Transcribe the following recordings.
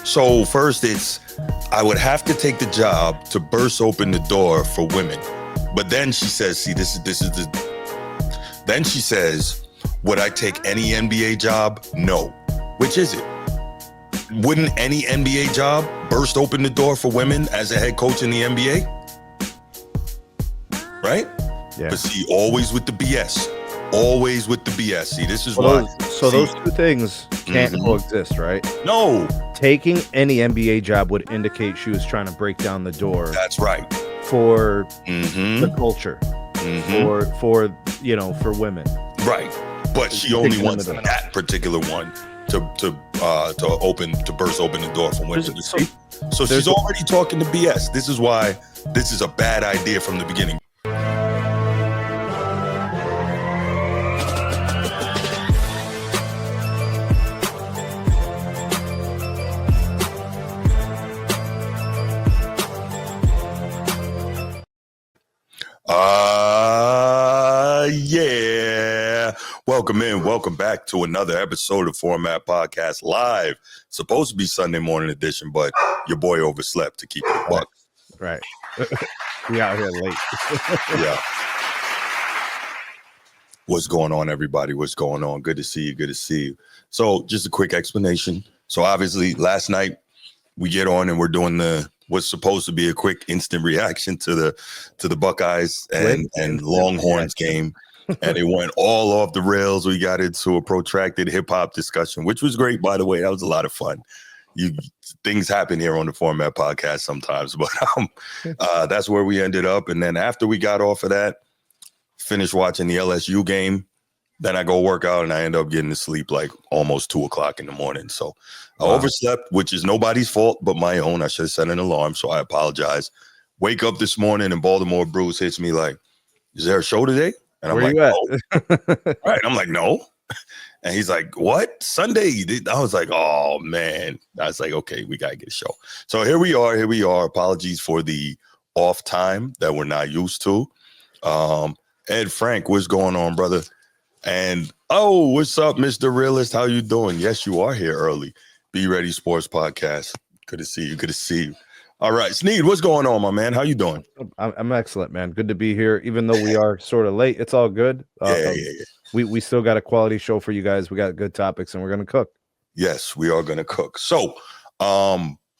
So first, I would have to take the job to burst open the door for women. But then she says, see, this is the. Then she says, would I take any NBA job? No. Which is it? Wouldn't any NBA job burst open the door for women as a head coach in the NBA? Right? Yeah. But see, always with the BS. Always with the BS. See, this is why. Those two things can't coexist, right? No. Taking any NBA job would indicate she was trying to break down the door. That's right. For the culture, for women. Right. But she only wants that particular one to burst open the door for women. So she's already talking to BS. This is why this is a bad idea from the beginning. Yeah. Welcome back to another episode of Format Podcast Live. Supposed to be Sunday morning edition, but your boy overslept to keep it a buck. Right. We out here late. Yeah. What's going on, everybody? What's going on? Good to see you. So just a quick explanation. So obviously last night we get on and we're doing what's supposed to be a quick instant reaction to the Buckeyes and Longhorns game. And it went all off the rails. We got into a protracted hip hop discussion, which was great, by the way. That was a lot of fun. Things happen here on the Format Podcast sometimes, but that's where we ended up. And then after we got off of that, finished watching the LSU game. Then I go work out and I end up getting to sleep like almost 2:00 in the morning. So I overslept, which is nobody's fault but my own. I should have set an alarm, so I apologize. Wake up this morning and Baltimore Bruce hits me like, is there a show today? And I'm like, no. All right. I'm like, no. And he's like, what? Sunday? I was like, oh, man. I was like, okay, we got to get a show. So here we are. Apologies for the off time that we're not used to. Ed Frank, what's going on, brother? And, what's up, Mr. Realist? How you doing? Yes, you are here early. Be Ready Sports Podcast. Good to see you. All right, Sneed, what's going on, my man? How you doing? I'm excellent, man. Good to be here. Even though we are sort of late, it's all good. Yeah. We still got a quality show for you guys. We got good topics, and we're going to cook. Yes, we are going to cook. So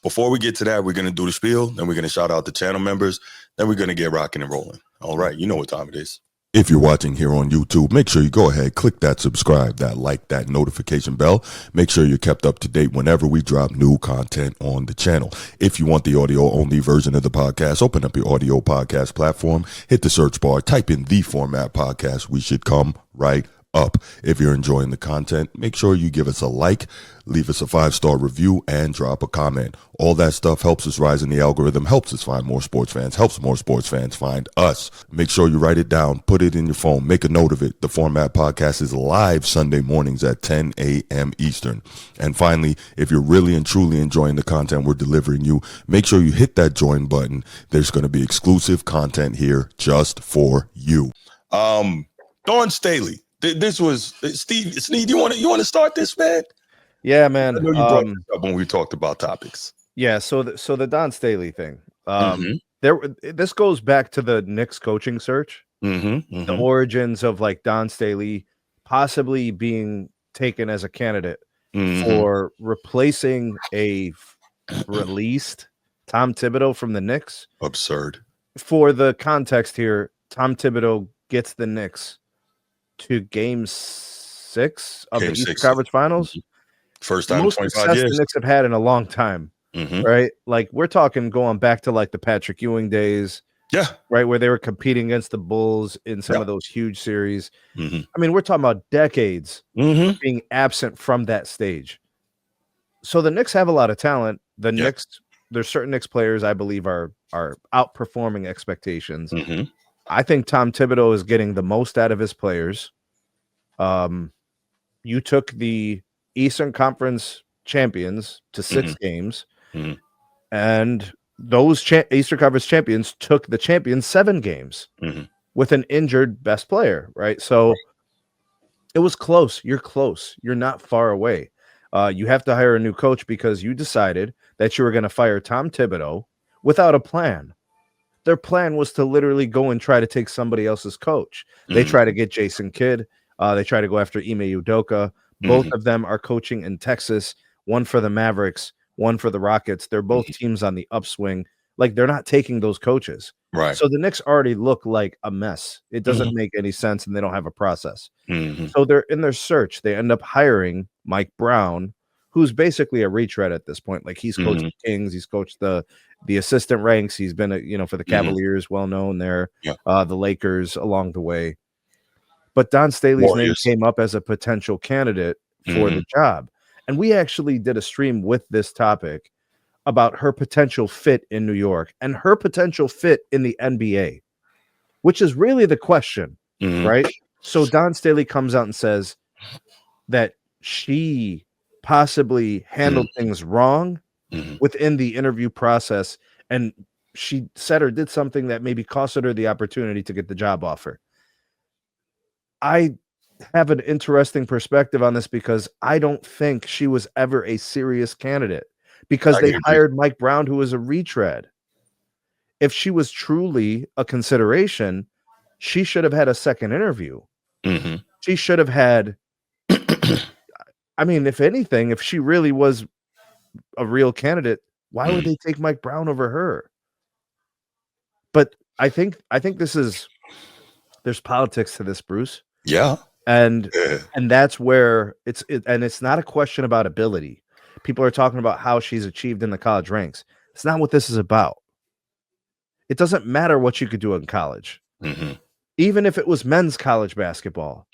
before we get to that, we're going to do the spiel. Then we're going to shout out the channel members. Then we're going to get rocking and rolling. All right, you know what time it is. If you're watching here on YouTube, make sure you go ahead, click that subscribe, that like, that notification bell. Make sure you're kept up to date whenever we drop new content on the channel. If you want the audio-only version of the podcast, open up your audio podcast platform, hit the search bar, type in The Format Podcast. We should come right up. If you're enjoying the content, make sure you give us a like, leave us a 5-star review, and drop a comment. All that stuff helps us rise in the algorithm, helps us find more sports fans, helps more sports fans find us. Make sure you write it down, put it in your phone, make a note of it. The Format Podcast is live Sunday mornings at 10 a.m. Eastern. And finally, if you're really and truly enjoying the content we're delivering you, make sure you hit that join button. There's going to be exclusive content here just for you. Dawn Staley. This was Steve. Sneed, you want to start this, man? Yeah, man. I know you brought this up when we talked about topics. Yeah. So the Don Staley thing. This goes back to the Knicks coaching search. The origins of like Don Staley possibly being taken as a candidate for replacing a released Tom Thibodeau from the Knicks. Absurd. For the context here, Tom Thibodeau gets the Knicks to Game 6 of the Eastern Conference Finals. First time in 25 years. The Knicks have had in a long time, right? Like we're talking going back to like the Patrick Ewing days, right, where they were competing against the Bulls in some of those huge series. I mean, we're talking about decades being absent from that stage. So the Knicks have a lot of talent. The Knicks, there's certain Knicks players I believe are outperforming expectations. I think Tom Thibodeau is getting the most out of his players. You took the Eastern Conference champions to 6 games, and those Eastern Conference champions took the champions 7 games with an injured best player, right? So it was close. You're close. You're not far away. You have to hire a new coach because you decided that you were going to fire Tom Thibodeau without a plan. Their plan was to literally go and try to take somebody else's coach. They try to get Jason Kidd. They try to go after Ime Udoka. Both of them are coaching in Texas, one for the Mavericks, one for the Rockets. They're both teams on the upswing. Like, they're not taking those coaches. Right. So the Knicks already look like a mess. It doesn't make any sense, and they don't have a process. So they're in their search. They end up hiring Mike Brown, who's basically a retread at this point. Like, he's coached the Kings, he's coached the assistant ranks. He's been, for the Cavaliers, well known there, the Lakers along the way. But Don Staley's name came up as a potential candidate for the job. And we actually did a stream with this topic about her potential fit in New York and her potential fit in the NBA, which is really the question, right? So Don Staley comes out and says that she possibly handled things wrong within the interview process, and she said or did something that maybe costed her the opportunity to get the job offer. I have an interesting perspective on this because I don't think she was ever a serious candidate because they hired Mike Brown, who was a retread. If she was truly a consideration, she should have had a second interview. She should have had, I mean, if anything, if she really was a real candidate, why would they take Mike Brown over her? But I think there's politics to this, Bruce. Yeah. And that's where it's not a question about ability. People are talking about how she's achieved in the college ranks. It's not what this is about. It doesn't matter what you could do in college. Even if it was men's college basketball,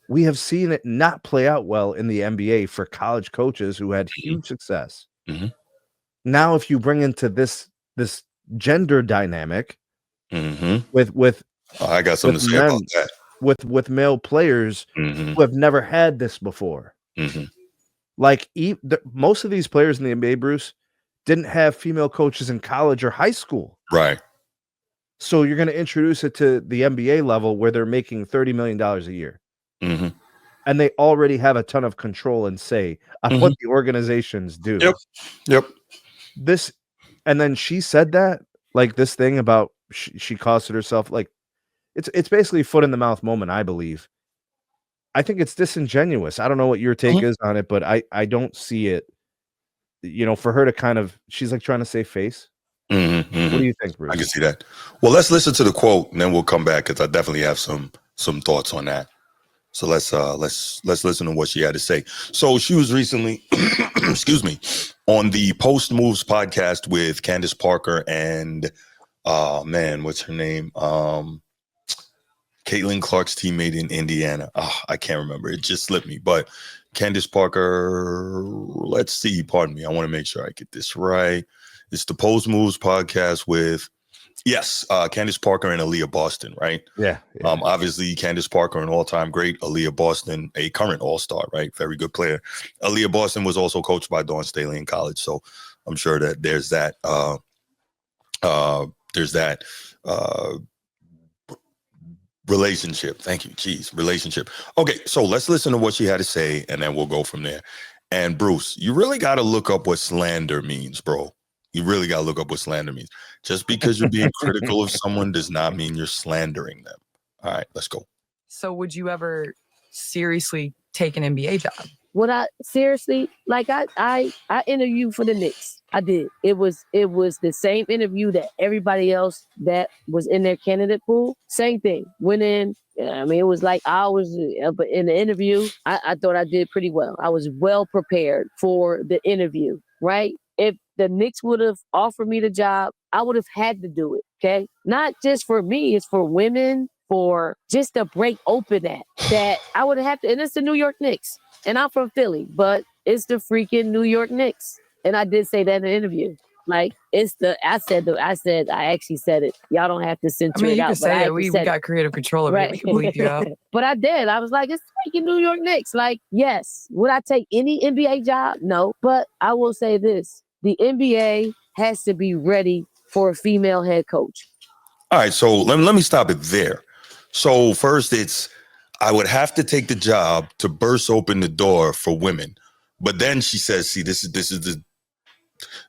we have seen it not play out well in the NBA for college coaches who had huge success. Now, if you bring into this gender dynamic with I got something to say about that. With male players who have never had this before. Like, most of these players in the NBA, Bruce, didn't have female coaches in college or high school. Right. So you're going to introduce it to the NBA level where they're making $30 million a year. And they already have a ton of control and say on what the organizations do. Yep. And then she said that, like, this thing about she costed herself, like, it's basically foot in the mouth moment, I believe. I think it's disingenuous. I don't know what your take is on it, but I don't see it, for her to kind of, she's like trying to save face. What do you think, Bruce? I can see that. Well, let's listen to the quote and then we'll come back because I definitely have some thoughts on that. So let's listen to what she had to say. So she was recently, excuse me, on the Post Moves podcast with Candace Parker and what's her name? Caitlin Clark's teammate in Indiana. I can't remember. It just slipped me. But Candace Parker, let's see. Pardon me. I want to make sure I get this right. It's the Post Moves podcast with, Candace Parker and Aaliyah Boston, right? Yeah. Obviously, Candace Parker, an all-time great. Aaliyah Boston, a current all-star, right? Very good player. Aaliyah Boston was also coached by Dawn Staley in college. So I'm sure that there's that. Relationship. Thank you. Jeez, relationship. Okay, so let's listen to what she had to say, and then we'll go from there. And Bruce, you really got to look up what slander means, bro. You really got to look up what slander means. Just because you're being critical of someone does not mean you're slandering them. All right, let's go. So would you ever seriously take an NBA job? Would I seriously? Like, I interviewed for the Knicks. I did. It was the same interview that everybody else that was in their candidate pool. Same thing. Went in. I mean, it was like hours in the interview. I thought I did pretty well. I was well prepared for the interview, right? If the Knicks would have offered me the job, I would have had to do it, okay? Not just for me, it's for women, for just to break open that I would have to, and it's the New York Knicks. And I'm from Philly, but it's the freaking New York Knicks. And I did say that in the interview. Like, I actually said it. Y'all don't have to censor it out. You can say it. We got creative control over it. We can bleep you out. But I did. I was like, it's freaking New York Knicks. Like, yes. Would I take any NBA job? No. But I will say this. The NBA has to be ready for a female head coach. All right. So let me stop it there. So first, I would have to take the job to burst open the door for women. But then she says, see, this is the.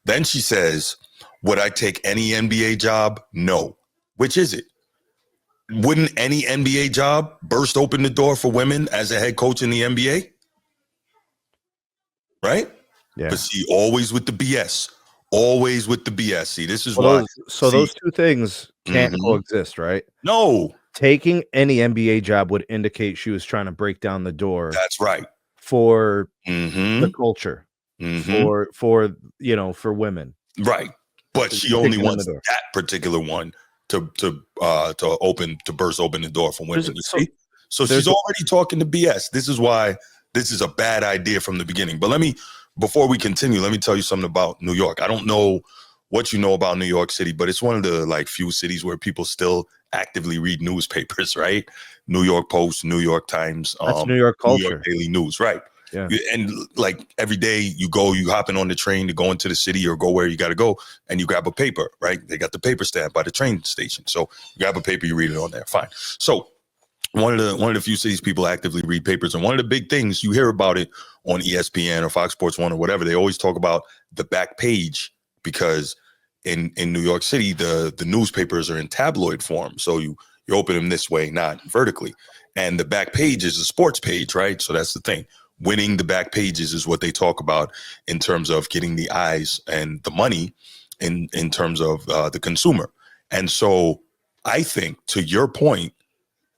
Then she says, would I take any NBA job? No. Which is it? Wouldn't any NBA job burst open the door for women as a head coach in the NBA? Right? Yeah. But see, always with the BS. Always with the BS. See, this is why. why. Those two things can't coexist, right? No. Taking any NBA job would indicate she was trying to break down the door. That's right. For the culture, for women. Right. But she only wants that particular one to burst open the door for women. So she's already talking to BS. This is why this is a bad idea from the beginning. But before we continue, let me tell you something about New York. I don't know what you know about New York City, but it's one of the few cities where people still actively read newspapers, right? New York Post, New York Times, that's New York culture, New York Daily News, right? Yeah. And every day you hopping on the train to go into the city or go where you got to go, and you grab a paper, right? They got the paper stand by the train station. So you grab a paper, you read it on there. Fine. So one of the few cities people actively read papers, and one of the big things you hear about it on ESPN or Fox Sports 1 or whatever, they always talk about the back page, because in New York City, the newspapers are in tabloid form. So you open them this way, not vertically. And the back page is a sports page, right? So that's the thing. Winning the back pages is what they talk about in terms of getting the eyes and the money in terms of the consumer. And so I think, to your point,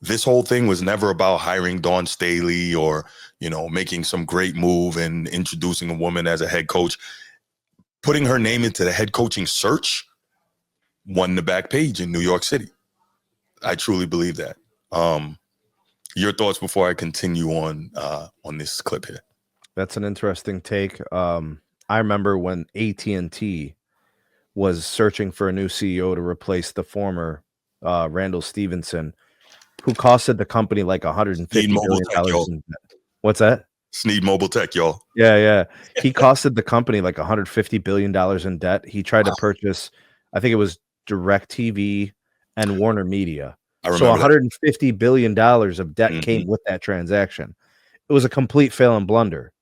this whole thing was never about hiring Dawn Staley or, making some great move and introducing a woman as a head coach. Putting her name into the head coaching search won the back page in New York City. I truly believe that. Your thoughts before I continue on this clip here. That's an interesting take. I remember when AT&T was searching for a new CEO to replace the former Randall Stevenson, who costed the company like $150 billion in debt. What's that? Sneed Mobile Tech, y'all. Yeah. He costed the company like $150 billion in debt. He tried to purchase, I think it was DirecTV and Warner Media. So $150 billion of debt came with that transaction. It was a complete fail and blunder.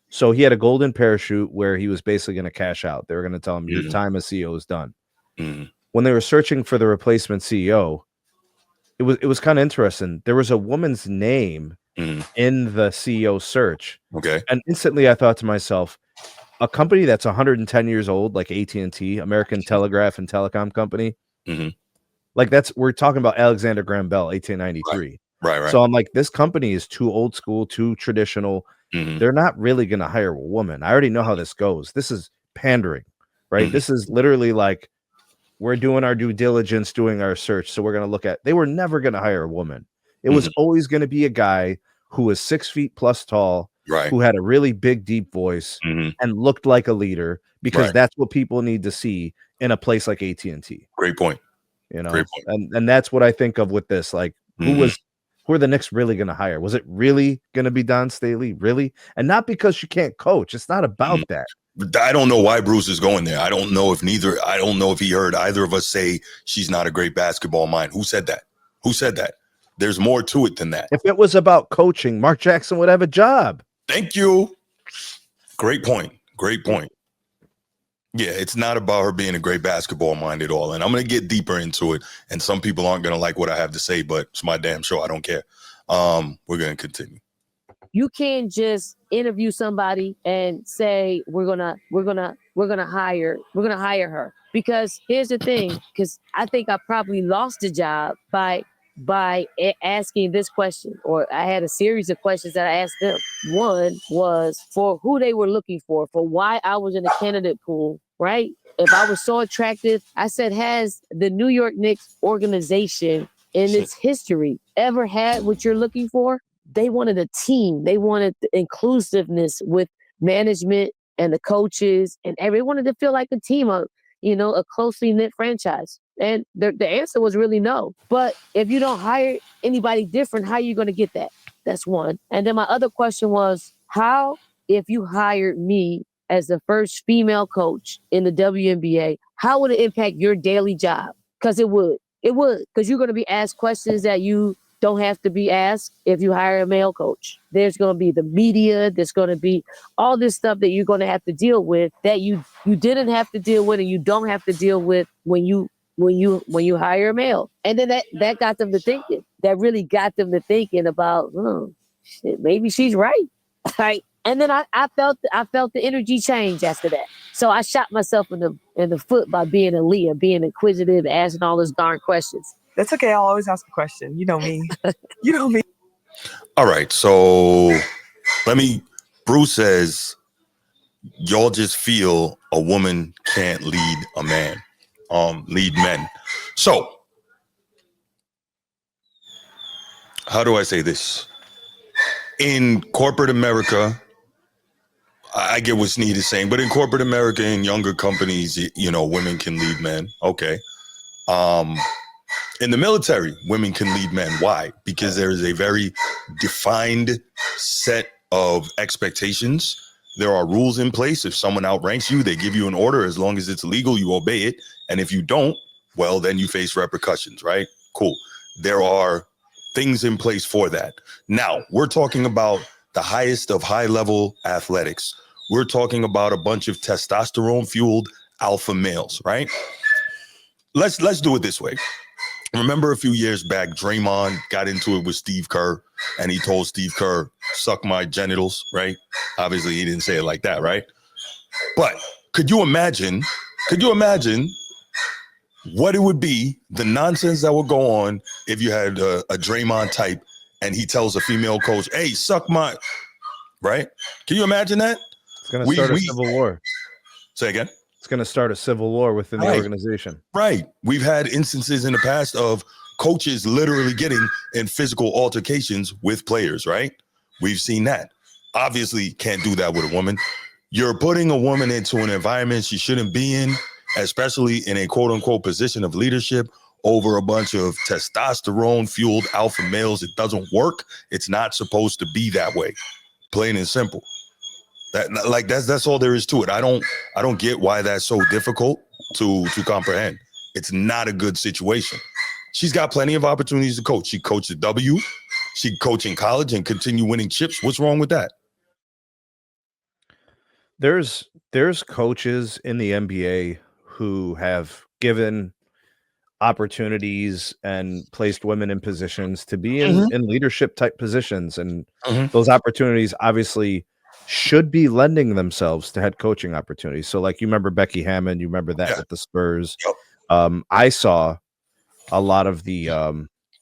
So he had a golden parachute where he was basically going to cash out. They were going to tell him, your time as CEO is done. When they were searching for the replacement CEO, it was kind of interesting. There was a woman's name in the CEO search. Okay. And instantly I thought to myself, a company that's 110 years old, like AT&T, American Telegraph and Telecom Company, we're talking about Alexander Graham Bell, 1893. Right. So I'm like, this company is too old school, too traditional. They're not really going to hire a woman. I already know how this goes. This is pandering, right? This is literally like, we're doing our due diligence, doing our search. So we're going to look at, they were never going to hire a woman. It was always going to be a guy who was 6 feet plus tall, who had a really big, deep voice and looked like a leader, because that's what people need to see in a place like AT&T. Great point. Great point. And that's what I think of with this. Like, who are the Knicks really going to hire? Was it really going to be Dawn Staley? Really? And not because she can't coach. It's not about that. I don't know why Bruce is going there. I don't know if he heard either of us say she's not a great basketball mind. Who said that? There's more to it than that. If it was about coaching, Mark Jackson would have a job. Thank you. Great point. Yeah, it's not about her being a great basketball mind at all. And I'm going to get deeper into it. And some people aren't going to like what I have to say, but it's my damn show. I don't care. We're going to continue. You can't just interview somebody and say we're gonna hire her, because here's the thing, because I think I probably lost the job by asking this question, or I had a series of questions that I asked them. One was for who they were looking for why I was in the candidate pool, right? If I was so attractive, I said, has the New York Knicks organization in its history ever had what you're looking for? They wanted a team. They wanted the inclusiveness with management and the coaches, and everyone wanted to feel like a team, a closely knit franchise. And the answer was really no. But if you don't hire anybody different, how are you going to get that? That's one. And then my other question was, how, if you hired me as the first female coach in the WNBA, how would it impact your daily job? Because it would. Because you're going to be asked questions that you don't have to be asked if you hire a male coach. There's going to be the media. There's going to be all this stuff that you're going to have to deal with that you didn't have to deal with and you don't have to deal with when you hire a male. And then that got them to thinking. That really got them to thinking about, shit, maybe she's right. Right. And then I felt the energy change after that. So I shot myself in the foot by being a Leah, being inquisitive, asking all those darn questions. That's okay. I'll always ask a question. You know me. You know me. All right. So Bruce says, y'all just feel a woman can't lead a man, lead men. So how do I say this? In corporate America, I get what Sneed is saying, but in corporate America, in younger companies, women can lead men. Okay. In the military, women can lead men. Why? Because there is a very defined set of expectations. There are rules in place. If someone outranks you, they give you an order. As long as it's legal, you obey it. And if you don't, well, then you face repercussions, right? Cool. There are things in place for that. Now, we're talking about the highest of high-level athletics. We're talking about a bunch of testosterone-fueled alpha males, right? Let's do it this way. Remember a few years back, Draymond got into it with Steve Kerr, and he told Steve Kerr, suck my genitals, right? Obviously, he didn't say it like that, right? But could you imagine what it would be, the nonsense that would go on if you had a Draymond type and he tells a female coach, hey, suck my, right? Can you imagine that? It's going to start a civil war. Say again? It's going to start a civil war within the organization. Right. We've had instances in the past of coaches literally getting in physical altercations with players, right? We've seen that. Obviously, can't do that with a woman. You're putting a woman into an environment she shouldn't be in, especially in a quote unquote position of leadership over a bunch of testosterone fueled alpha males. It doesn't work. It's not supposed to be that way. Plain and simple. That's all there is to it. I don't get why that's so difficult to comprehend. It's not a good situation. She's got plenty of opportunities to coach. She coached at W. She could coach in college and continue winning chips. What's wrong with that? There's coaches in the NBA who have given opportunities and placed women in positions to be in leadership type positions. And those opportunities obviously should be lending themselves to head coaching opportunities. So like, you remember Becky Hammond, you remember that with the Spurs. I saw a lot of the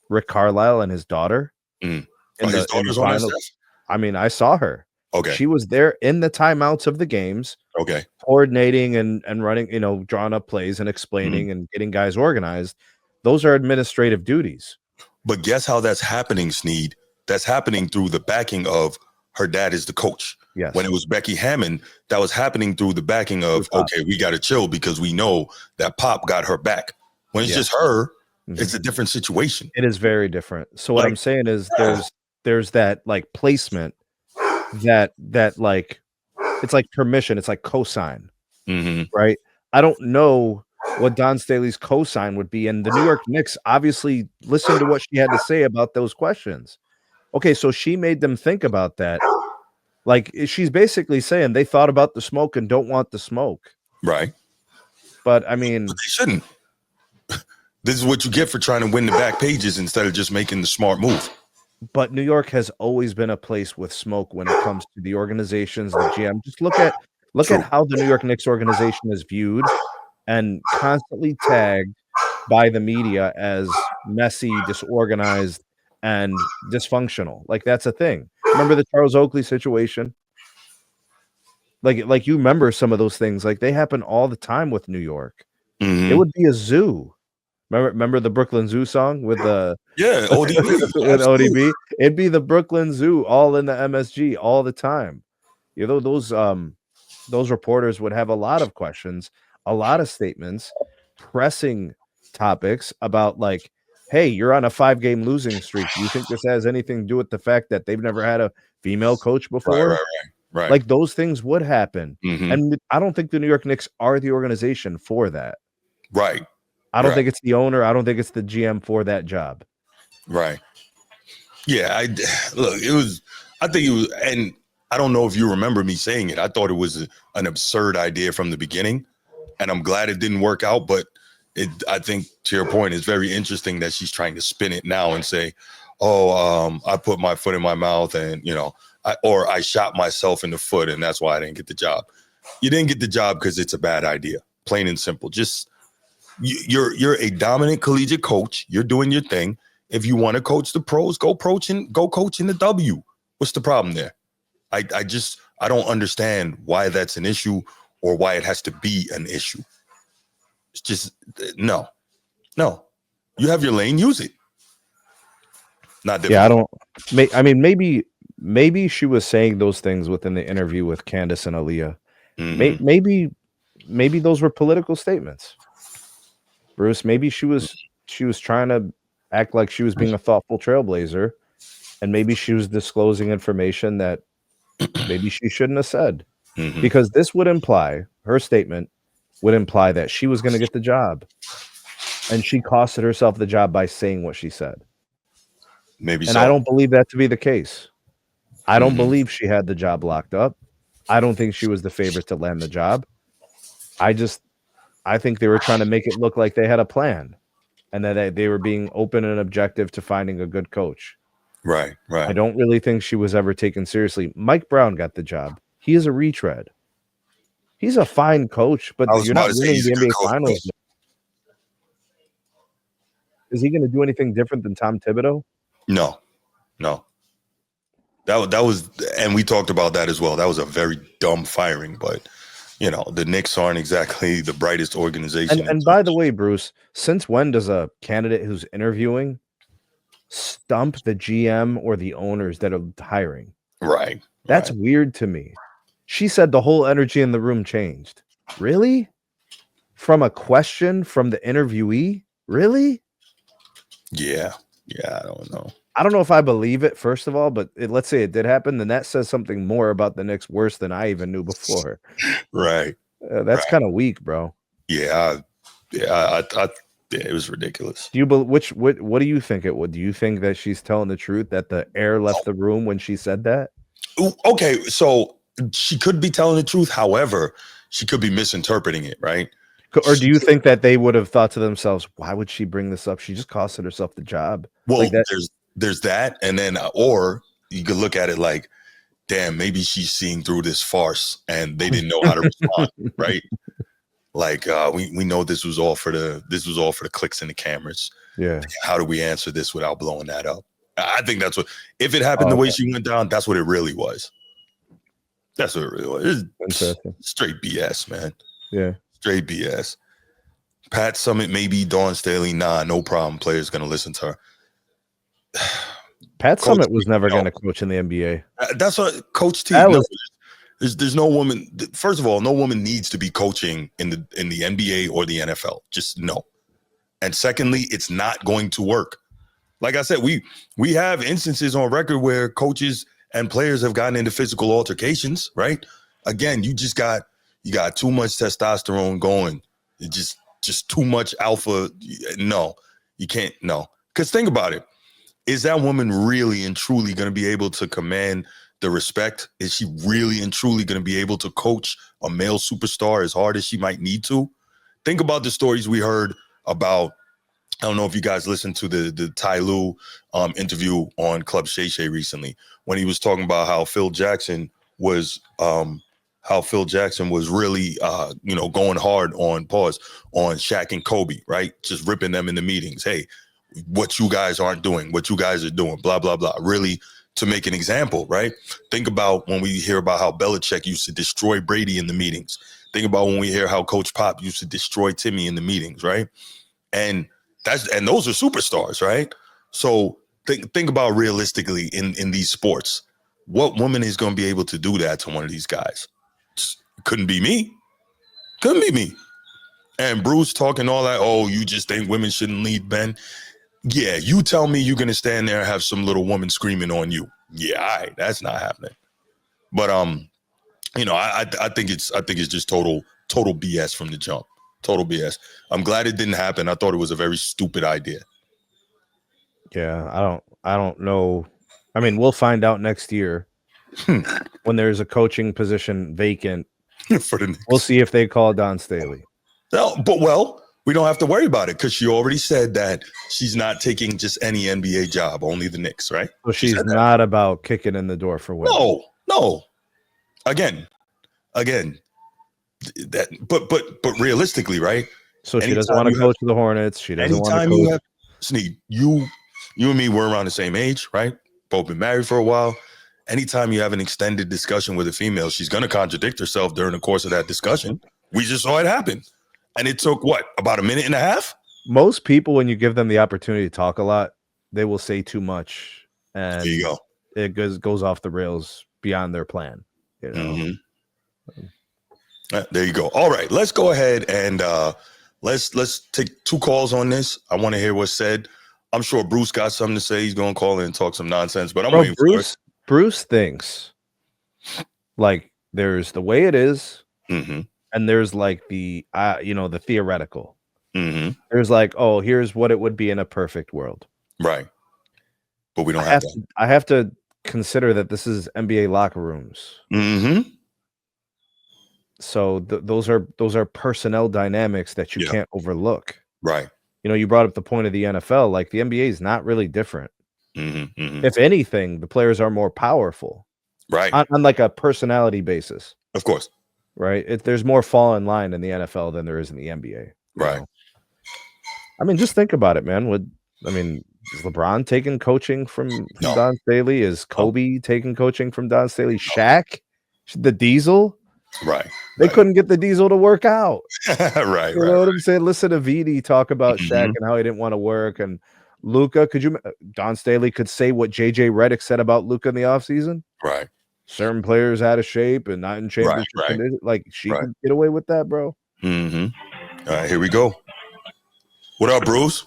Rick Carlisle and his daughter in the finals. I mean, I saw her. Okay. She was there in the timeouts of the games. Okay. Coordinating and running, drawing up plays and explaining and getting guys organized. Those are administrative duties. But guess how that's happening, Sneed? That's happening through the backing of her dad is the coach. Yes. When it was Becky Hammond, that was happening through the backing of, okay, we got to chill because we know that Pop got her back. When it's just her, it's a different situation. It is very different. So what I'm saying is there's that like placement that like, it's like permission. It's like cosign, right? I don't know what Don Staley's cosign would be. And the New York Knicks obviously listened to what she had to say about those questions. Okay, so she made them think about that. Like, she's basically saying they thought about the smoke and don't want the smoke. Right. But I mean, but they shouldn't. This is what you get for trying to win the back pages instead of just making the smart move. But New York has always been a place with smoke when it comes to the organizations, the GM. Just look at how the New York Knicks organization is viewed and constantly tagged by the media as messy, disorganized, and dysfunctional. Like, that's a thing. Remember the Charles Oakley situation? Like you remember some of those things. Like, they happen all the time with New York. It would be a zoo. Remember the Brooklyn Zoo song with the ODB? with ODB? It'd be the Brooklyn Zoo all in the MSG all the time. Those reporters would have a lot of questions, a lot of statements, pressing topics about like, hey, you're on a 5-game losing streak. Do you think this has anything to do with the fact that they've never had a female coach before? Right. Like, those things would happen. And I don't think the New York Knicks are the organization for that. Right. I don't think it's the owner. I don't think it's the GM for that job. Right. Yeah, look, it was, I think it was, and I don't know if you remember me saying it. I thought it was an absurd idea from the beginning, and I'm glad it didn't work out. But I think, to your point, it's very interesting that she's trying to spin it now and say, oh, I put my foot in my mouth and, I shot myself in the foot and that's why I didn't get the job. You didn't get the job because it's a bad idea, plain and simple. Just, you're a dominant collegiate coach. You're doing your thing. If you want to coach the pros, go coach in the W. What's the problem there? I don't understand why that's an issue or why it has to be an issue. It's just, no. You have your lane, use it. Not difficult. Yeah, I mean, maybe she was saying those things within the interview with Candace and Aaliyah. Mm-hmm. Maybe those were political statements. Bruce, maybe she was trying to act like she was being a thoughtful trailblazer, and maybe she was disclosing information that maybe she shouldn't have said. Mm-hmm. Because this would imply, her statement would imply that she was going to get the job, and she costed herself the job by saying what she said. Maybe and so. I don't believe that to be the case. I don't believe she had the job locked up. I don't think she was the favorite to land the job. I think they were trying to make it look like they had a plan and that they were being open and objective to finding a good coach. Right. I don't really think she was ever taken seriously. Mike Brown got the job. He is a retread. He's a fine coach, but you're not winning the NBA Finals. Is he going to do anything different than Tom Thibodeau? No. That was, and we talked about that as well. That was a very dumb firing, but the Knicks aren't exactly the brightest organization. And by the way, Bruce, since when does a candidate who's interviewing stump the GM or the owners that are hiring? Right. That's weird to me. She said the whole energy in the room changed. Really? From a question from the interviewee? Really? Yeah, I don't know. I don't know if I believe it, first of all, but let's say it did happen, then that says something more about the Knicks worse than I even knew before. Right. That's kind of weak, bro. Yeah, it was ridiculous. What do you think it would? Do you think that she's telling the truth, that the air left the room when she said that? Okay, so she could be telling the truth. However, she could be misinterpreting it, right? Or do you think that they would have thought to themselves, why would she bring this up? She just costed herself the job. Well, like there's that. And then, or you could look at it like, damn, maybe she's seeing through this farce and they didn't know how to respond, right? Like, we know this was all for the clicks and the cameras. Yeah. How do we answer this without blowing that up? I think that's what, if it happened the way she went down, that's what it really was. That's what it really was. It's straight BS, man. Yeah. Straight BS. Pat Summitt, maybe Dawn Staley. Nah, no problem. Players going to listen to her. Pat Summitt was never going to coach in the NBA. That's what Coach T. There's no woman. First of all, no woman needs to be coaching in the NBA or the NFL. Just no. And secondly, it's not going to work. Like I said, we have instances on record where coaches and players have gotten into physical altercations. Right? Again, you got too much testosterone going. It just too much alpha. No, you can't. No, because think about it. Is that woman really and truly going to be able to command the respect? Is she really and truly going to be able to coach a male superstar as hard as she might need to? Think about the stories we heard about. I don't know if you guys listened to the Ty Lue interview on Club Shay Shay recently, when he was talking about how Phil Jackson was really going hard on Shaq and Kobe, right? Just ripping them in the meetings. Hey, what you guys aren't doing, what you guys are doing, blah, blah, blah. Really, to make an example, right? Think about when we hear about how Belichick used to destroy Brady in the meetings. Think about when we hear how Coach Pop used to destroy Timmy in the meetings, right? And those are superstars, right? So think about realistically in these sports. What woman is going to be able to do that to one of these guys? Couldn't be me. And Bruce talking all that, oh, you just think women shouldn't lead men? Yeah, you tell me you're going to stand there and have some little woman screaming on you. Yeah, all right, that's not happening. But I think it's just total BS from the jump. Total BS. I'm glad it didn't happen. I thought it was a very stupid idea. Yeah, I don't know I mean, we'll find out next year when there's a coaching position vacant for the Knicks. We'll see if they call Don Staley. No, but we don't have to worry about it because she already said that she's not taking just any NBA job, only the Knicks, right? So she's not about kicking in the door for women. No. Again. That, but realistically, right? So she doesn't want to coach the Hornets. She doesn't want to coach. Sneak, you and me were around the same age, right? Both been married for a while. Anytime you have an extended discussion with a female, she's going to contradict herself during the course of that discussion. We just saw it happen. And it took, about a minute and a half? Most people, when you give them the opportunity to talk a lot, they will say too much. And there you go. It goes off the rails beyond their plan. You know? Mm-hmm. There you go. All right, let's go ahead and let's take 2 calls on this. I want to hear what's said. I'm sure Bruce got something to say. He's going to call in and talk some nonsense, but I'm waiting for it. Bruce thinks like there's the way it is, and there's like the the theoretical. There's like, oh, here's what it would be in a perfect world, right? But we don't have that. I have to consider that this is NBA locker rooms. So those are personnel dynamics that you can't overlook, right? You brought up the point of the NFL. Like the NBA is not really different. If anything, the players are more powerful, right? On like a personality basis, of course, right? There's more fall in line in the NFL than there is in the NBA, right? I mean, just think about it, man. Is LeBron taking coaching from Don Staley? Is Kobe taking coaching from Don Staley? Shaq, the Diesel, right? They couldn't get the Diesel to work out, right? You know what I'm saying? Listen to VD talk about Shaq and how he didn't want to work and. Luka, Don Staley could say what JJ Redick said about Luka in the offseason? Right. Certain players out of shape and not in championship condition. Like, she could get away with that, bro. All right, here we go. What up, Bruce?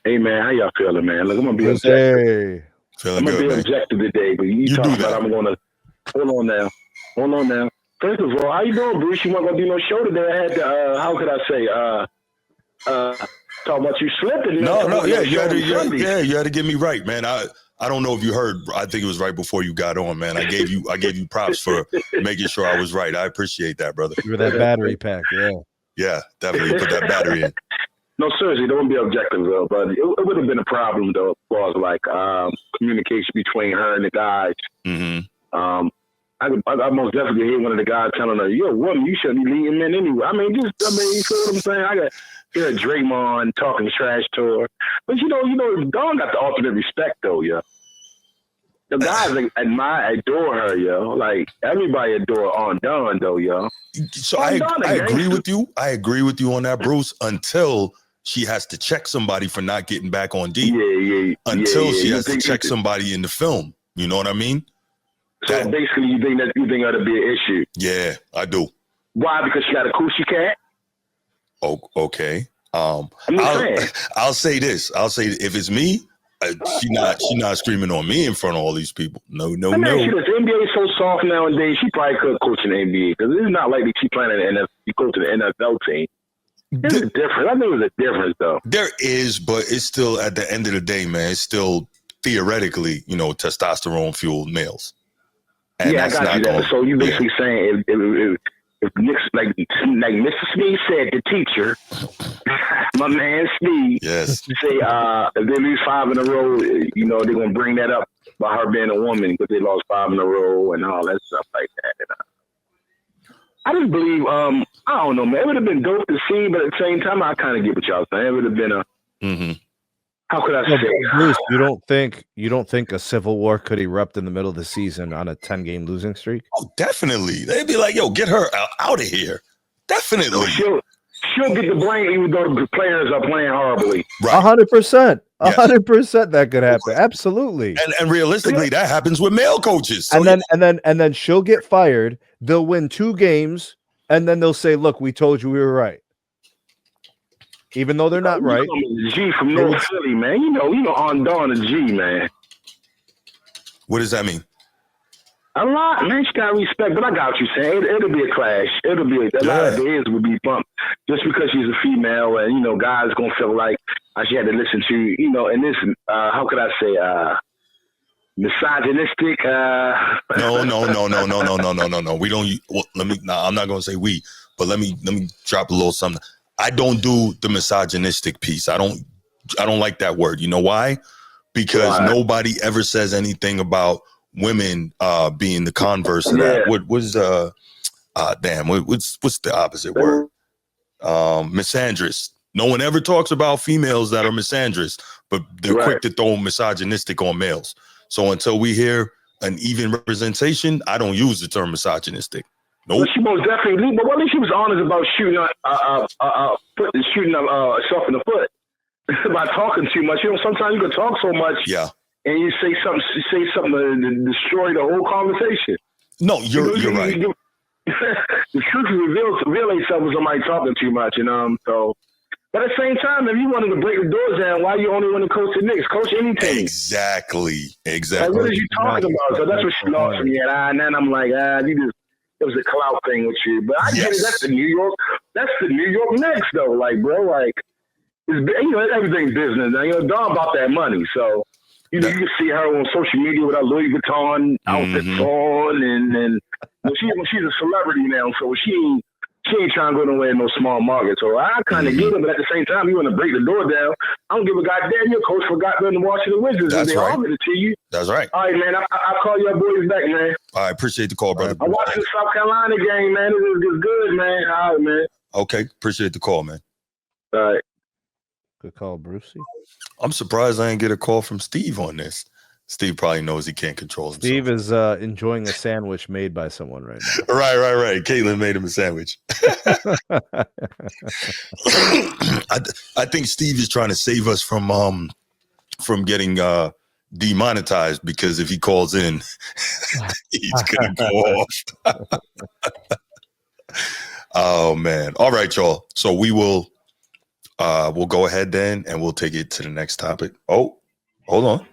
Hey, man, how y'all feeling, man? Look, I'm going to be objective. Feeling I'm going good, to be objective today, but you talking about I'm going to – hold on now. First of all, how you doing, Bruce? You weren't going to do no show today. I had to, how could I say, talk about you slipping. You had to get me right, man. I don't know if you heard. I think it was right before you got on, man. I gave you props for making sure I was right. I appreciate that, brother. You were that battery pack, yeah, definitely put that battery in. No, seriously, don't be objective though. But it would have been a problem though, as far as like communication between her and the guys. I most definitely hear one of the guys telling her, "You're a woman, you shouldn't be leading men anyway." you feel what I'm saying? I got hear Draymond talking trash to her, but Dawn got the ultimate respect though, yeah. The guys adore her, yo. Like everybody adore on Dawn though, yo. So I agree with you. I agree with you on that, Bruce. Until she has to check somebody for not getting back on D. Until she has to check somebody in the film. You know what I mean? So basically, you think that'll be an issue? Yeah, I do. Why? Because she got a coochie cat? Oh, okay. I'll say this. I'll say if it's me, she not screaming on me in front of all these people. No. The NBA is so soft nowadays. She probably could coach in the NBA because it's not like she playing in the NFL. You go to the NFL team. There's a difference. I think there's a difference though. There is, but it's still at the end of the day, man. It's still theoretically, testosterone fueled males. And I got you that. So you basically saying if Knicks, like Mr. Sneed said, the teacher, my man Sneed, yes, say if they lose 5 in a row, they're gonna bring that up by her being a woman because they lost 5 in a row and all that stuff like that. And, I just believe, I don't know, man. It would have been dope to see, but at the same time, I kind of get what y'all saying. It would have been a. How could I say? Bruce, you don't think a civil war could erupt in the middle of the season on a 10-game losing streak? Oh, definitely. They'd be like, "Yo, get her out of here." Definitely. So she'll get the blame even though the players are playing horribly. 100%. 100% that could happen. Absolutely. And realistically, that happens with male coaches. So and then she'll get fired. They'll win 2 games, and then they'll say, "Look, we told you we were right." Even though they're not right. G from North Philly, man. On Dawn a G, man. What does that mean? A lot, man. She got respect, but I got what you're saying. It'll be a clash. It'll be a lot of days will be bumped just because she's a female, and guys gonna feel like she had to listen to, and this. How could I say? misogynistic. No. We don't. Well, I'm not gonna say we, but let me drop a little something. I don't do the misogynistic piece. I don't like that word. You know why? Because nobody ever says anything about women being the converse of that. What was what's the opposite word? Misandrist. No one ever talks about females that are misandrist, but they're quick to throw misogynistic on males. So until we hear an even representation, I don't use the term misogynistic. Nope. Well, she most definitely, but at least she was honest about shooting herself in the foot by talking too much. You know, sometimes you can talk so much, and you say something to destroy the whole conversation. No, you're right. The truth reveal itself when somebody talking too much, So, but at the same time, if you wanted to break the doors down, why you only want to coach the Knicks? Coach any team. Exactly. Like, what are you talking about? So that's what she lost me at. And then I'm like, it was a clout thing with you. But I get it. That's the New York Knicks, though. Like, bro, like, everything's business. Now, Don about that money. So, you can see her on social media with her Louis Vuitton outfits on, and she's a celebrity now, so she ain't trying to go nowhere in no small market. So I kind of get it, but at the same time, you want to break the door down. I don't give a goddamn. Your coach forgot the Washington Wizards, and they offered it to you. That's right. All right, man. I'll call your boys back, man. I appreciate the call, brother. I watched the South Carolina game, man. It was good, man. All right, man. Okay, appreciate the call, man. All right. Good call, Brucey. I'm surprised I didn't get a call from Steve on this. Steve probably knows he can't control himself. Steve is enjoying a sandwich made by someone right now. Right. Caitlin made him a sandwich. I think Steve is trying to save us from getting demonetized, because if he calls in, he's gonna go off. Oh man! All right, y'all. So we'll go ahead then, and we'll take it to the next topic. Oh, hold on.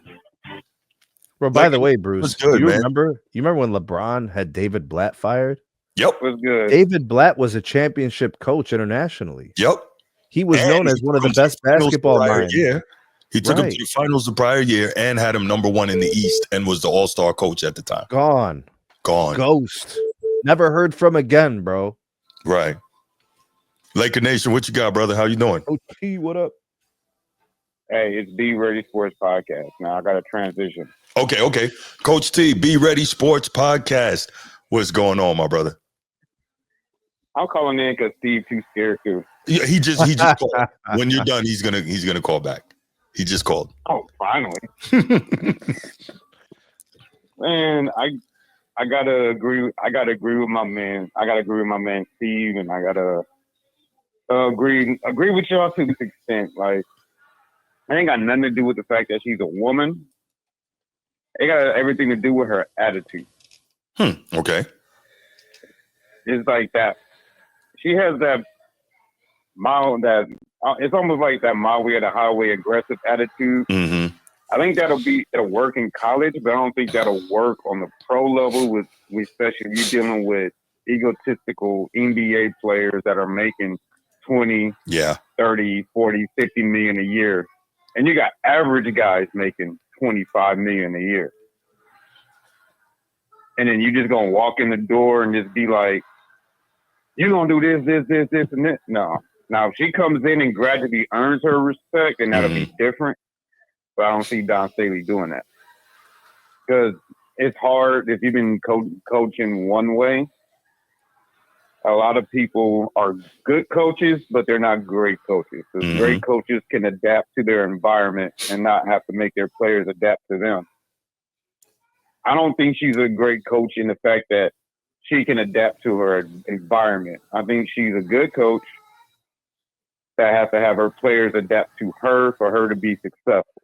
Well, by the way, Bruce, good, you man. remember when LeBron had David Blatt fired? Yep. It was good. David Blatt was a championship coach internationally. Yep. He was known as one of the best basketball minds. He took him to the finals the prior year and had him number 1 in the East and was the all-star coach at the time. Gone. Ghost. Never heard from again, bro. Right. Laker Nation, what you got, brother? How you doing? Coach T, what up? Hey, it's Be Ready Sports Podcast. Now I got to transition. Okay. Coach T, Be Ready Sports Podcast. What's going on, my brother? I'm calling in because Steve too scared to. Yeah, he just called. When you're done, he's gonna call back. He just called. Oh, finally. Man, I gotta agree. I gotta agree with my man. I gotta agree with my man Steve, and I gotta agree with y'all to this extent. Like, it ain't got nothing to do with the fact that she's a woman. It got everything to do with her attitude. Okay. It's like that. She has that mild, it's almost like that mild way, the highway aggressive attitude. Mm-hmm. I think it'll work in college, but I don't think that'll work on the pro level with especially if you're dealing with egotistical NBA players that are making 20, 30, 40, 50 million a year. And you got average guys making 25 million a year. And then you just gonna walk in the door and just be like, you gonna do this, and this. No. Now, if she comes in and gradually earns her respect, then that'll be different. But I don't see Don Staley doing that. Because it's hard if you've been coaching one way. A lot of people are good coaches, but they're not great coaches. Because great coaches can adapt to their environment and not have to make their players adapt to them. I don't think she's a great coach in the fact that she can adapt to her environment. I think she's a good coach that has to have her players adapt to her for her to be successful.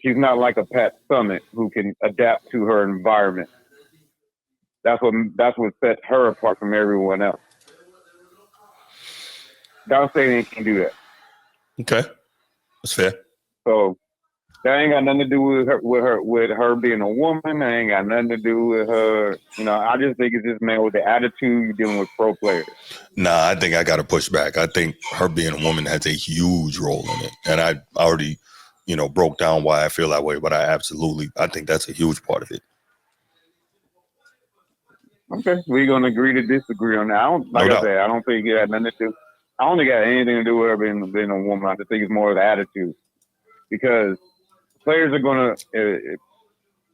She's not like a Pat Summitt who can adapt to her environment. That's what sets her apart from everyone else. Don Staley can do that. Okay, that's fair. So that ain't got nothing to do with her being a woman. That ain't got nothing to do with her. I just think it's just, man, with the attitude you're dealing with pro players. Nah, I think I got to push back. I think her being a woman has a huge role in it. And I already broke down why I feel that way, but I think that's a huge part of it. Okay, we're gonna agree to disagree on that. I don't think it had nothing to do. I don't think it had anything to do with her being a woman. I just think it's more of the attitude, because players are gonna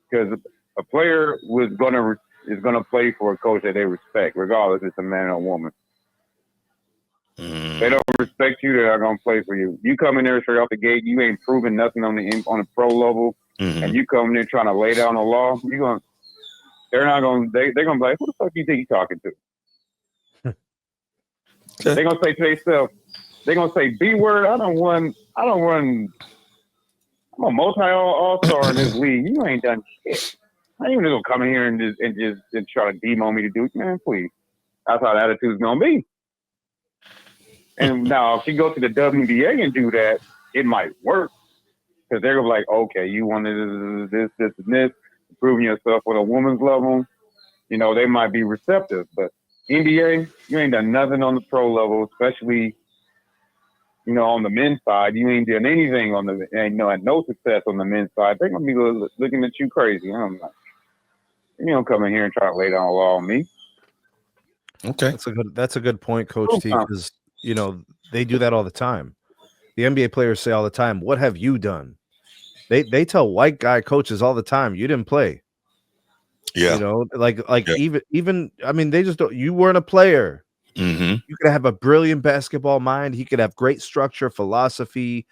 because a player is gonna play for a coach that they respect, regardless if it's a man or a woman. They don't respect you, they're not gonna play for you. You come in there straight off the gate, you ain't proving nothing on the pro level, and you come in there trying to lay down the law. They're gonna be like, who the fuck do you think you're talking to? They're gonna say to themselves, they're gonna say B word. I don't run. I'm a multi all-star in this league. You ain't done shit. I ain't even gonna come in here and just try to demo me to do it. Man, please. That's how the attitude's gonna be. And now if you go to the WNBA and do that, it might work. Because they're gonna be like, okay, you wanted this, and this, proving yourself with a woman's level. They might be receptive. But NBA, you ain't done nothing on the pro level, especially on the men's side. You ain't done anything had no success on the men's side. They're gonna be looking at you crazy. I'm like, you don't come in here and try to lay down a law on me. Okay, that's a good point, Coach T, because they do that all the time. The NBA players say all the time, "What have you done?" They tell white guy coaches all the time, "You didn't play." Yeah, even I mean, they just don't. You weren't a player. You could have a brilliant basketball mind. He could have great structure, philosophy,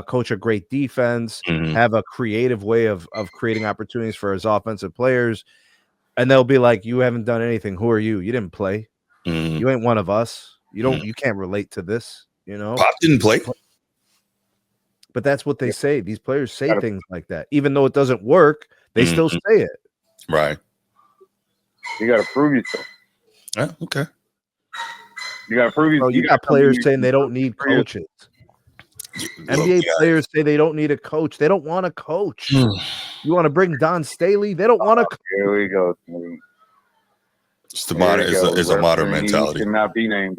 coach a great defense, have a creative way of creating opportunities for his offensive players. And they'll be like, you haven't done anything. Who are you? You didn't play. You ain't one of us. You can't relate to this, Pop didn't play. But that's what they say. These players say things like that. Even though it doesn't work, they still say it. Right. You got to prove yourself. Yeah, okay. You got to prove yourself. You got players saying they don't need coaches. NBA players say they don't need a coach. They don't want a coach. You want to bring Don Staley? They don't want a coach. Here we go. It's the modern. It's a modern mentality. He cannot be named.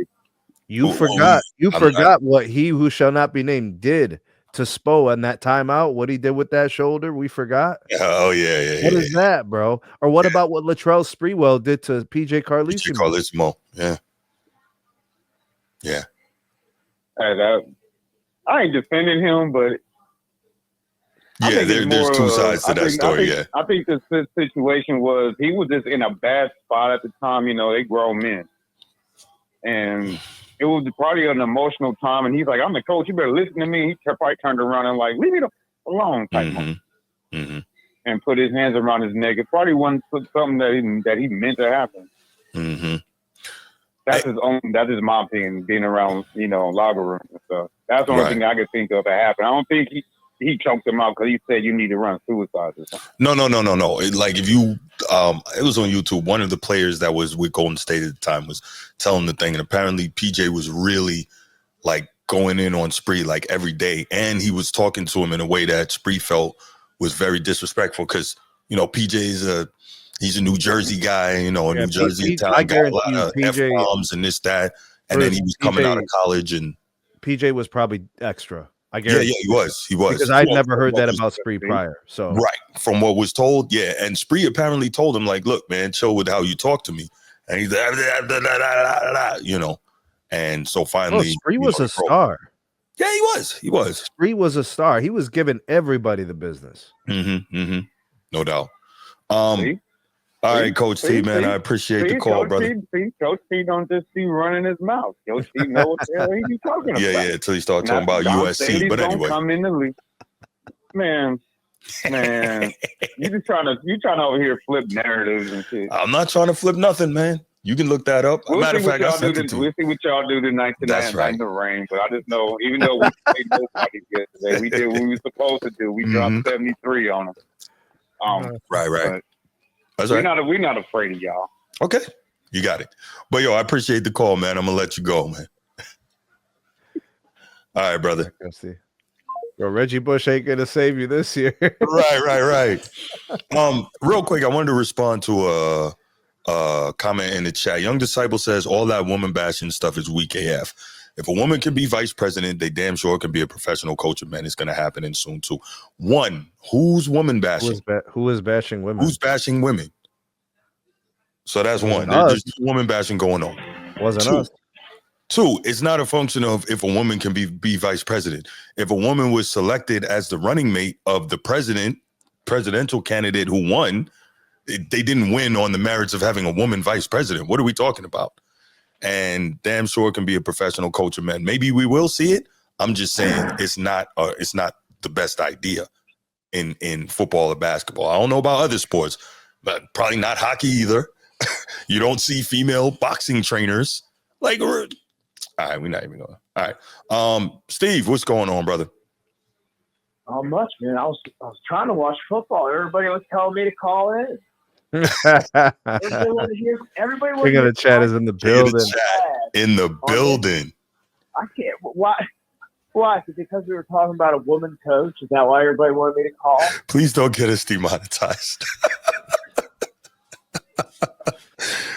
You forgot what he who shall not be named did to Spo in that timeout. What he did with that shoulder, we forgot. Oh yeah. What is that, bro? Or what about what Latrell Sprewell did to PJ Carlesimo? Yeah. I ain't defending him, but there's two sides to that story. I think the situation was he was just in a bad spot at the time. They grown men, and it was probably an emotional time. And he's like, "I'm the coach. You better listen to me." He probably turned around and like, "Leave me alone," type and put his hands around his neck. It probably wasn't something that he meant to happen. That's just my opinion, being around, locker rooms and stuff. That's the only thing I could think of that happened. I don't think he choked him out because he said you need to run suicide or something. No. Like if you, it was on YouTube. One of the players that was with Golden State at the time was telling the thing, and apparently PJ was really like going in on Spree like every day, and he was talking to him in a way that Spree felt was very disrespectful because PJ he's a New Jersey guy, a New Jersey Italian guy, a lot of F-bombs and this, that. And then he was coming out of college and PJ was probably extra. I guarantee. Yeah, he was. Because I'd never heard that about Spree prior. So right. From what was told, yeah. And Spree apparently told him, like, look, man, chill with how you talk to me. And he's like, and so finally Spree was a star. Yeah, he was. Spree was a star. He was giving everybody the business. No doubt. All right, Coach T, man, I appreciate the call, brother. Coach T don't just be running his mouth. Coach T know what the hell he be talking about. Yeah, until he start talking about USC. But anyway, come in the league, man. You trying to over here flip narratives and shit. I'm not trying to flip nothing, man. You can look that up. Matter of fact, we'll see what y'all do tonight in the rain. But I just know, even though we played nobody yesterday, we did what we were supposed to do. We dropped 73 on them. Right. That's we're not afraid of y'all. Okay, you got it. But I appreciate the call, man. I'm gonna let you go, man. All right, brother. Reggie Bush ain't gonna save you this year. Right. Real quick, I wanted to respond to a comment in the chat. Young Disciple says all that woman bashing stuff is weak AF. If a woman can be vice president, they damn sure can be a professional coach of men. It's going to happen in soon too. One, who's woman bashing? Who is bashing women? Who's bashing women? So that's one. Us. There's woman bashing going on. Wasn't us. Two, it's not a function of if a woman can be vice president. If a woman was selected as the running mate of the presidential candidate who won, they didn't win on the merits of having a woman vice president. What are we talking about? And damn sure it can be a professional coach of men. Maybe we will see it. I'm just saying it's not the best idea in football or basketball. I don't know about other sports, but probably not hockey either. You don't see female boxing trainers. Like, all right, we're not even going. All right. Steve, what's going on, brother? Not much, man. I was trying to watch football. Everybody was telling me to call in. Everybody wanted to hear. Everybody wanted King of the chat is in the building. In the building. I can't. Why? Why? Is it because we were talking about a woman coach? Is that why everybody wanted me to call? Please don't get us demonetized.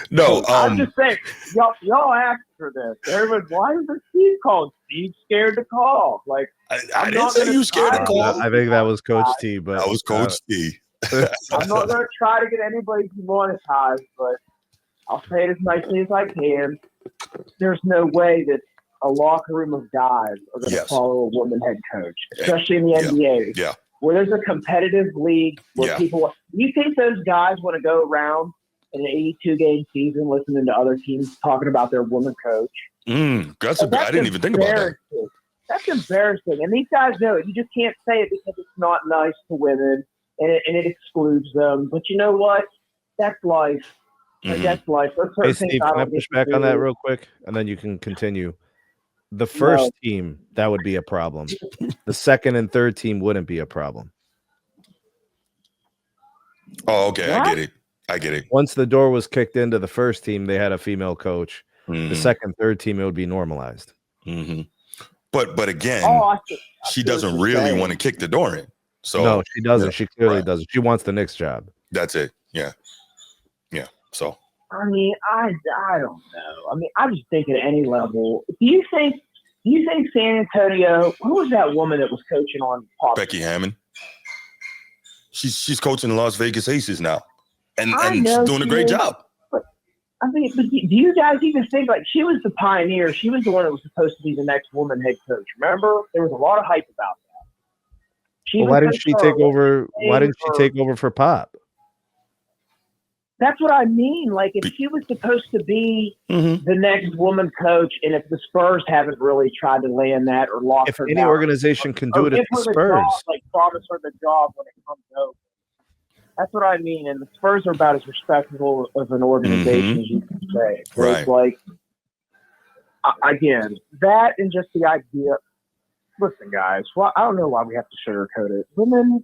No, I'm just saying, y'all asked for this. Everybody, why is the Steve called? Steve's scared to call. Like, I didn't say you scared to call. I think that was Coach T, but that was Coach T. I'm not going to try to get anybody demonetized, but I'll say it as nicely as I can. There's no way that a locker room of guys are going to follow a woman head coach, especially in the NBA. Yeah. Where there's a competitive league where people – you think those guys want to go around in an 82-game season listening to other teams talking about their woman coach? I didn't even think about that. That's embarrassing. And these guys know it. You just can't say it because it's not nice to women and it excludes them. But you know what? That's life. That's life. Hey, Steve, can I push back on that real quick? And then you can continue. The first team, that would be a problem. The second and third team wouldn't be a problem. Oh, okay. What? I get it. Once the door was kicked into the first team, they had a female coach. The second, third team, it would be normalized. But again, she doesn't really want to kick the door in. So no, she doesn't. She clearly doesn't. She wants the Knicks job. That's it. Yeah. So I mean, I don't know. I mean, I just think at any level. Do you think San Antonio? Who was that woman that was coaching on Becky Hammond? She's coaching the Las Vegas Aces now, and she's doing a great job. I mean, but do you guys even think, like, she was the pioneer? She was the one that was supposed to be the next woman head coach. Remember? There was a lot of hype about that. Why didn't she take over? Why didn't she take over for Pop? That's what I mean. Like, if she was supposed to be the next woman coach, and if the Spurs haven't really tried to land that or lock her down. If any organization can do it, it's the Spurs. Promise her the job when it comes over. That's what I mean. And the Spurs are about as respectable of an organization as you can say. So it's like, again, that and just the idea. Listen, guys, well, I don't know why we have to sugarcoat it. Women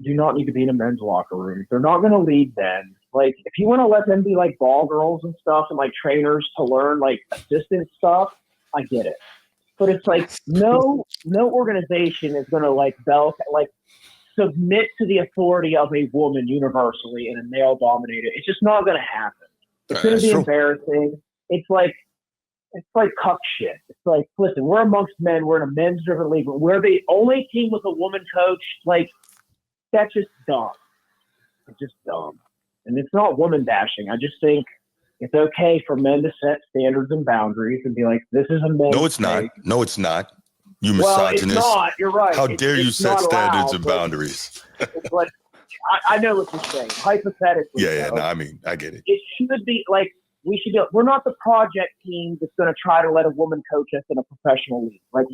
do not need to be in a men's locker room. They're not going to lead then. Like, if you want to let them be like ball girls and stuff and like trainers to learn like assistant stuff, I get it. But it's like no organization is going to like submit to the authority of a woman universally in a male-dominated. It's just not going to happen. It's going to be embarrassing. It's like cuck shit. It's like, listen, we're amongst men. We're in a men's-driven league. We're the only team with a woman coach. Like, that's just dumb. It's just dumb. And it's not woman bashing. I just think it's okay for men to set standards and boundaries and be like, this is a men's No, it's not. No, it's not. You misogynist. It's not. You're right. How dare you set standards and boundaries? It's like, I know what you're saying. Hypothetically. Yeah. No, I mean, I get it. It should be like, we're not the project team that's going to try to let a woman coach us in a professional league. Like,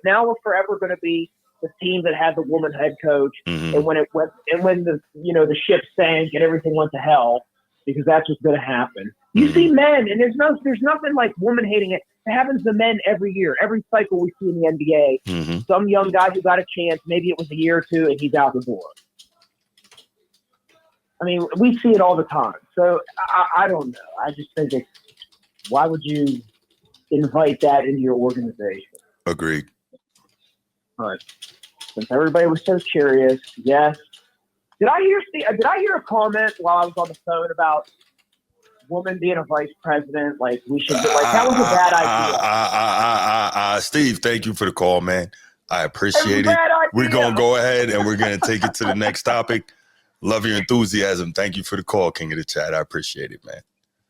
now we're forever going to be the team that had the woman head coach, and when the ship sank and everything went to hell, because that's what's going to happen. You see men, and there's nothing like woman hating it. It happens to men every year, every cycle we see in the NBA. Some young guy who got a chance, maybe it was a year or two, and he's out the door. I mean, we see it all the time. So I don't know. I just think why would you invite that into your organization? Agreed. But since everybody was so curious, yes. Did I hear a comment while I was on the phone about woman being a vice president, like we should like that was a bad idea. Steve, thank you for the call, man. I appreciate it. We're gonna go ahead and we're gonna take it to the next topic. Love your enthusiasm. Thank you for the call, King of the Chat. I appreciate it, man.